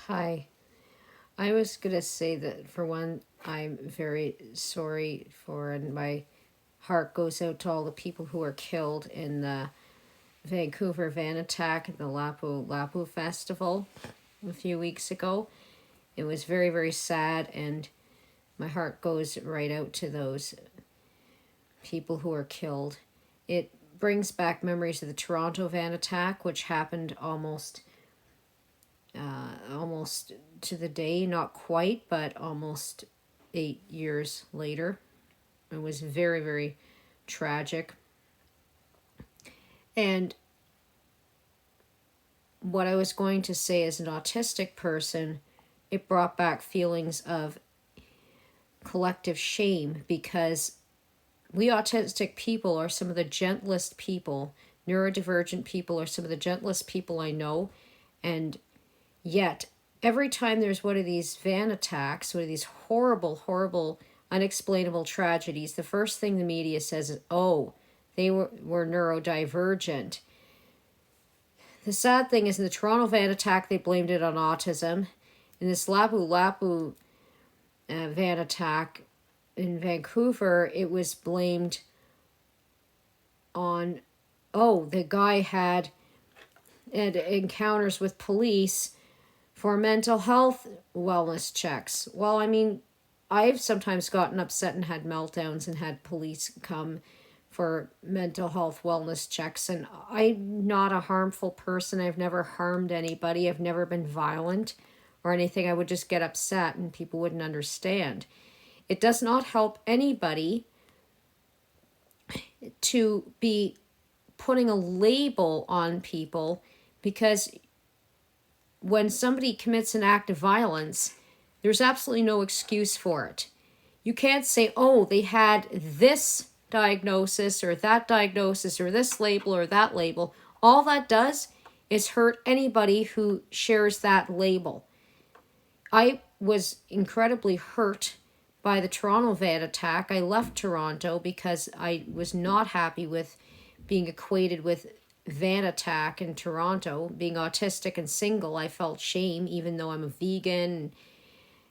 Hi. I was going to say that for one, I'm very sorry for, and my heart goes out to all the people who were killed in the Vancouver van attack at the Lapu Lapu Festival a few weeks ago. It was very, very sad, and my heart goes right out to those people who were killed. It brings back memories of the Toronto van attack, which happened almost to the day, not quite, but almost 8 years later. It was very, very tragic. And what I was going to say as an autistic person, it brought back feelings of collective shame because we autistic people are some of the gentlest people. Neurodivergent people are some of the gentlest people I know. And yet, every time there's one of these van attacks, one of these horrible, horrible, unexplainable tragedies, the first thing the media says is, oh, they were neurodivergent. The sad thing is, in the Toronto van attack, they blamed it on autism. In this Lapu Lapu van attack in Vancouver, it was blamed on, oh, the guy had encounters with police for mental health wellness checks. Well, I mean, I've sometimes gotten upset and had meltdowns and had police come for mental health wellness checks, and I'm not a harmful person. I've never harmed anybody. I've never been violent or anything. I would just get upset and people wouldn't understand. It does not help anybody to be putting a label on people, because when somebody commits an act of violence, there's absolutely no excuse for it. You can't say, oh, they had this diagnosis or this label or that label. All that does is hurt anybody who shares that label. I was incredibly hurt by the Toronto van attack. I left Toronto because I was not happy with being equated with van attack in Toronto. Being autistic and single, I felt shame, even though I'm a vegan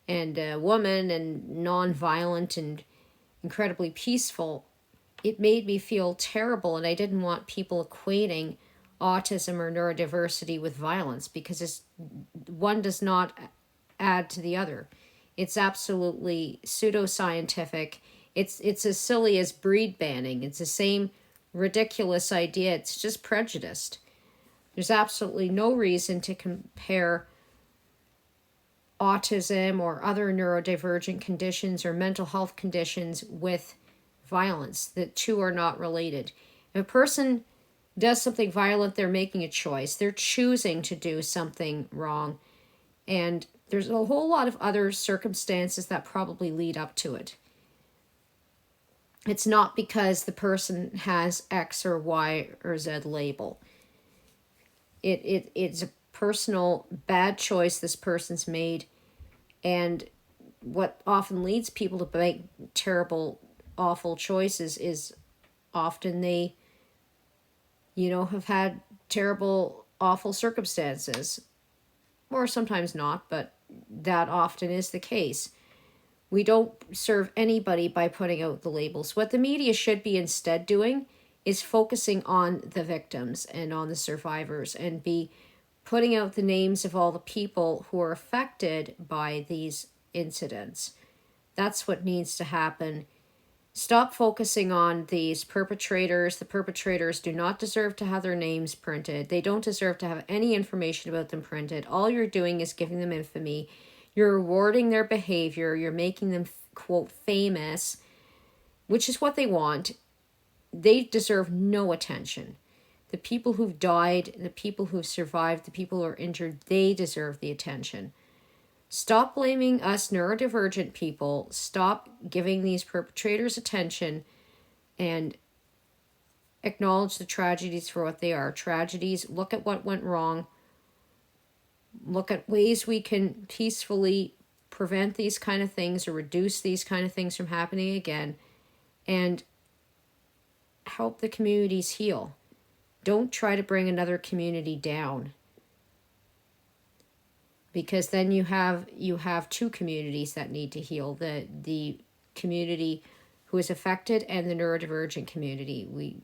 and a woman and non-violent and incredibly peaceful. It made me feel terrible, and I didn't want people equating autism or neurodiversity with violence, because one does not add to the other. It's absolutely pseudoscientific. It's as silly as breed banning. It's the same ridiculous idea. It's just prejudiced. There's absolutely no reason to compare autism or other neurodivergent conditions or mental health conditions with violence. The two are not related. If a person does something violent, they're making a choice. They're choosing to do something wrong. And there's a whole lot of other circumstances that probably lead up to it. It's not because the person has X or Y or Z label. It's a personal bad choice this person's made, and what often leads people to make terrible, awful choices is often they, have had terrible, awful circumstances. Or sometimes not, but that often is the case. We don't serve anybody by putting out the labels. What the media should be instead doing is focusing on the victims and on the survivors, and be putting out the names of all the people who are affected by these incidents. That's what needs to happen. Stop focusing on these perpetrators. The perpetrators do not deserve to have their names printed. They don't deserve to have any information about them printed. All you're doing is giving them infamy. You're rewarding their behavior. You're making them, quote, famous, which is what they want. They deserve no attention. The people who've died, the people who've survived, the people who are injured, they deserve the attention. Stop blaming us neurodivergent people. Stop giving these perpetrators attention, and acknowledge the tragedies for what they are. Tragedies. Look at what went wrong. Look at ways we can peacefully prevent these kind of things or reduce these kind of things from happening again, and help the communities heal. Don't try to bring another community down. because then you have two communities that need to heal: the community who is affected and the neurodivergent community.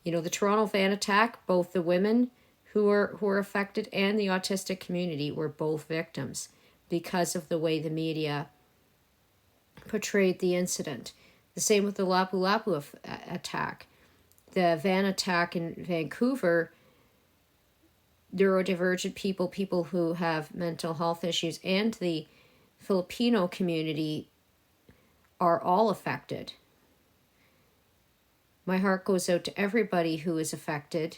The Toronto van attack, both the women who are affected and the autistic community were both victims because of the way the media portrayed the incident. The same with the Lapu Lapu attack. The van attack in Vancouver, neurodivergent people who have mental health issues, and the Filipino community are all affected. My heart goes out to everybody who is affected.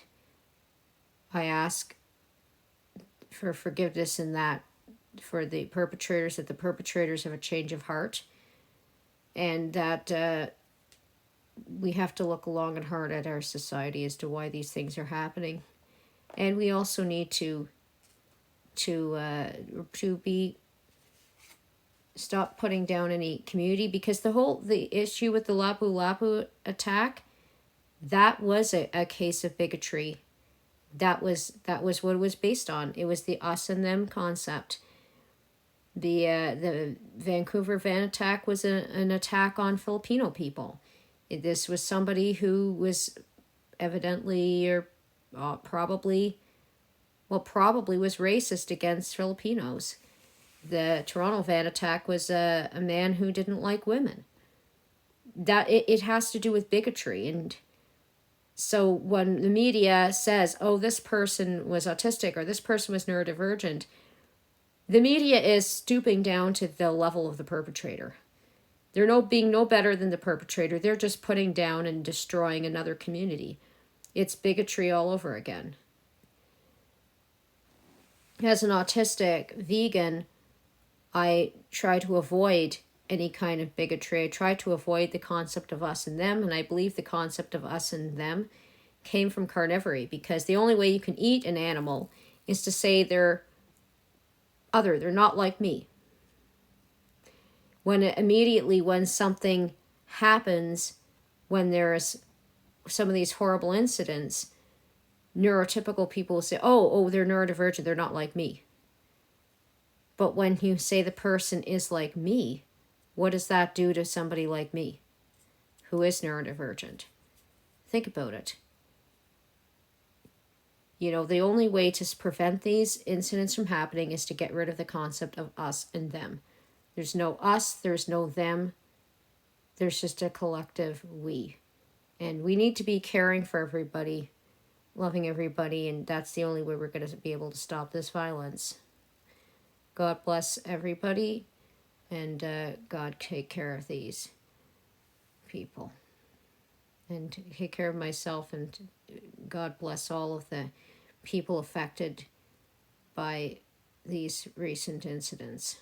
I ask for forgiveness in that for the perpetrators, that the perpetrators have a change of heart, and that we have to look long and hard at our society as to why these things are happening. And we also need to be stop putting down any community, because the issue with the Lapu Lapu attack, that was a case of bigotry. That was what it was based on. It was the us and them concept. The Vancouver van attack was an attack on Filipino people. This was somebody who was evidently or probably was racist against Filipinos. The Toronto van attack was a man who didn't like women. That it has to do with bigotry. And so when the media says, oh, this person was autistic or this person was neurodivergent, the media is stooping down to the level of the perpetrator. They're being no better than the perpetrator. They're just putting down and destroying another community. It's bigotry all over again. As an autistic vegan, I try to avoid any kind of bigotry. I try to avoid the concept of us and them, and I believe the concept of us and them came from carnivory, because the only way you can eat an animal is to say they're other, they're not like me. When something happens, when there's some of these horrible incidents, neurotypical people say, oh, they're neurodivergent, they're not like me. But when you say the person is like me, what does that do to somebody like me who is neurodivergent? Think about it. The only way to prevent these incidents from happening is to get rid of the concept of us and them. There's no us, there's no them. There's just a collective we. And we need to be caring for everybody, loving everybody, and that's the only way we're going to be able to stop this violence. God bless everybody, and God take care of these people. And take care of myself, and God bless all of the people affected by these recent incidents.